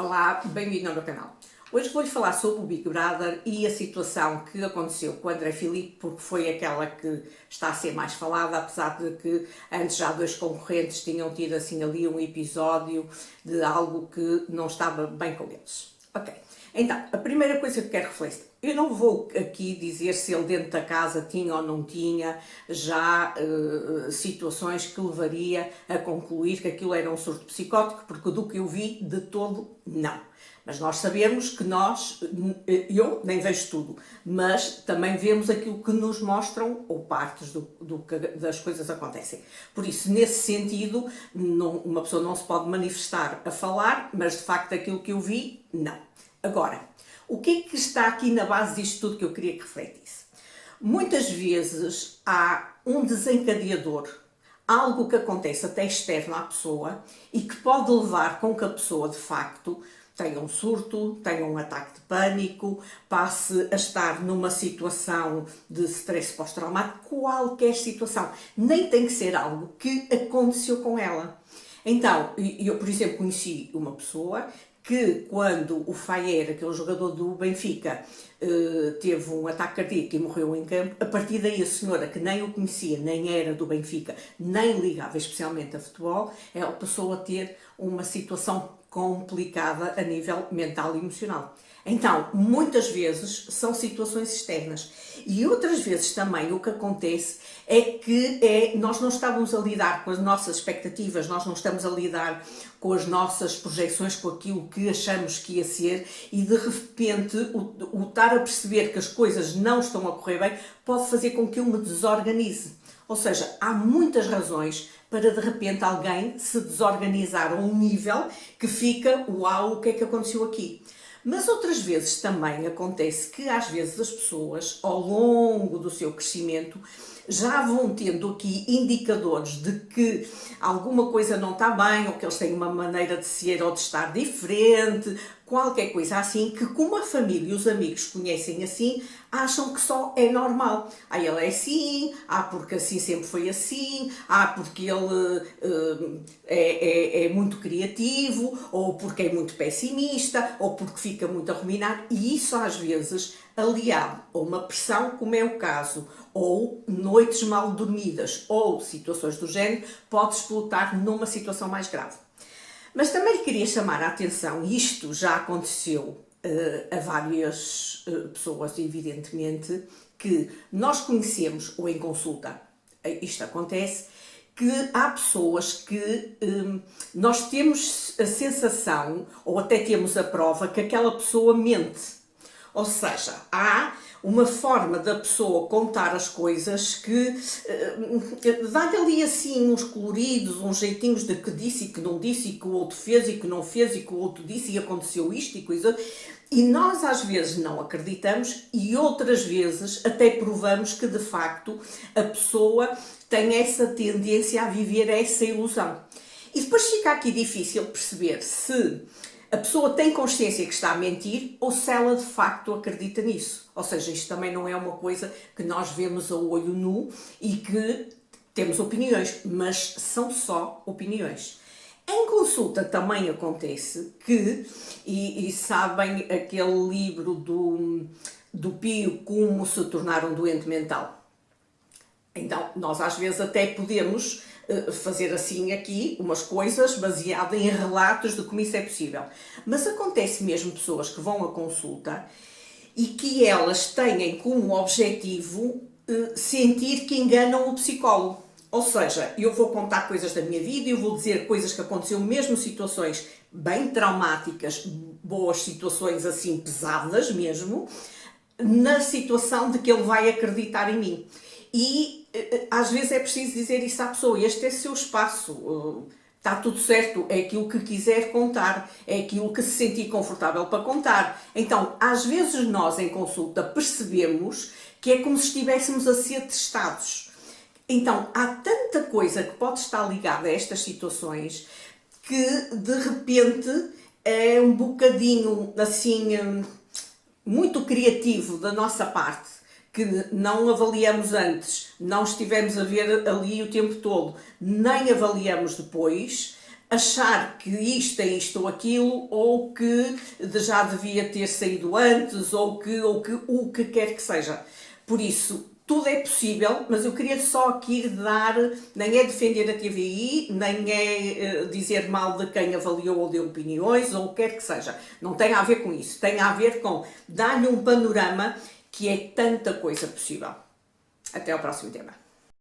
Olá, bem-vindo ao meu canal. Hoje vou-lhe falar sobre o Big Brother e a situação que aconteceu com o André Filipe, porque foi aquela que está a ser mais falada, apesar de que antes já dois concorrentes tinham tido assim ali um episódio de algo que não estava bem com eles. Ok, então, a primeira coisa que quero refletir, eu não vou aqui dizer se ele dentro da casa tinha ou não tinha já situações que levaria a concluir que aquilo era um surto psicótico, porque do que eu vi, de todo, não. Mas nós sabemos que eu nem vejo tudo, mas também vemos aquilo que nos mostram, ou partes das coisas acontecem. Por isso, nesse sentido, uma pessoa não se pode manifestar a falar, mas de facto aquilo que eu vi, não. Agora, o que é que está aqui na base disto tudo que eu queria que refletisse? Muitas vezes há um desencadeador, algo que acontece até externo à pessoa e que pode levar com que a pessoa, de facto, tenha um surto, tenha um ataque de pânico, passe a estar numa situação de stress pós-traumático, qualquer situação. Nem tem que ser algo que aconteceu com ela. Então, eu, por exemplo, conheci uma pessoa que quando o Faier, aquele jogador do Benfica, teve um ataque cardíaco e morreu em campo, a partir daí a senhora, que nem o conhecia, nem era do Benfica, nem ligava especialmente a futebol, ela passou a ter uma situação complicada a nível mental e emocional. Então, muitas vezes são situações externas e outras vezes também o que acontece é que nós não estávamos a lidar com as nossas expectativas, nós não estamos a lidar com as nossas projeções, com aquilo que achamos que ia ser e de repente o estar a perceber que as coisas não estão a correr bem pode fazer com que eu me desorganize. Ou seja, há muitas razões para de repente alguém se desorganizar a um nível que fica, uau, o que é que aconteceu aqui? Mas outras vezes também acontece que às vezes as pessoas, ao longo do seu crescimento, já vão tendo aqui indicadores de que alguma coisa não está bem, ou que eles têm uma maneira de ser ou de estar diferente, qualquer coisa assim, que como a família e os amigos conhecem assim, acham que só é normal. Ele é assim, porque assim sempre foi assim, porque ele é muito criativo, ou porque é muito pessimista, ou porque fica muito a ruminar, e isso às vezes, aliado a uma pressão, como é o caso, ou noites mal dormidas, ou situações do género, pode explotar numa situação mais grave. Mas também lhe queria chamar a atenção, e isto já aconteceu a várias pessoas, evidentemente, que nós conhecemos, ou em consulta, isto acontece, que há pessoas que nós temos a sensação, ou até temos a prova, que aquela pessoa mente. Ou seja, há uma forma da pessoa contar as coisas que dá-lhe ali assim uns coloridos, uns jeitinhos de que disse e que não disse, e que o outro fez e que não fez, e que o outro disse e aconteceu isto e coisa. E nós às vezes não acreditamos e outras vezes até provamos que de facto a pessoa tem essa tendência a viver essa ilusão. E depois fica aqui difícil perceber se a pessoa tem consciência que está a mentir ou se ela de facto acredita nisso. Ou seja, isto também não é uma coisa que nós vemos a olho nu e que temos opiniões, mas são só opiniões. Em consulta também acontece que, e sabem aquele livro do Pio, Como se tornar um doente mental? Então, nós às vezes até podemos fazer assim aqui umas coisas baseadas em relatos de como isso é possível. Mas acontece mesmo pessoas que vão à consulta e que elas têm como objetivo sentir que enganam o psicólogo. Ou seja, eu vou contar coisas da minha vida, eu vou dizer coisas que aconteceram, mesmo situações bem traumáticas, boas situações assim pesadas mesmo, na situação de que ele vai acreditar em mim. E às vezes é preciso dizer isso à pessoa, este é seu espaço, está tudo certo, é aquilo que quiser contar, é aquilo que se sentir confortável para contar. Então, às vezes nós em consulta percebemos que é como se estivéssemos a ser testados. Então, há tanta coisa que pode estar ligada a estas situações que de repente é um bocadinho assim muito criativo da nossa parte, que não avaliamos antes, não estivemos a ver ali o tempo todo, nem avaliamos depois, achar que isto é isto ou aquilo, ou que já devia ter saído antes, ou o que quer que seja. Por isso, tudo é possível, mas eu queria só aqui dar, nem é defender a TVI, nem é dizer mal de quem avaliou ou deu opiniões, ou o que quer que seja. Não tem a ver com isso. Tem a ver com dar-lhe um panorama que é tanta coisa possível. Até ao próximo tema.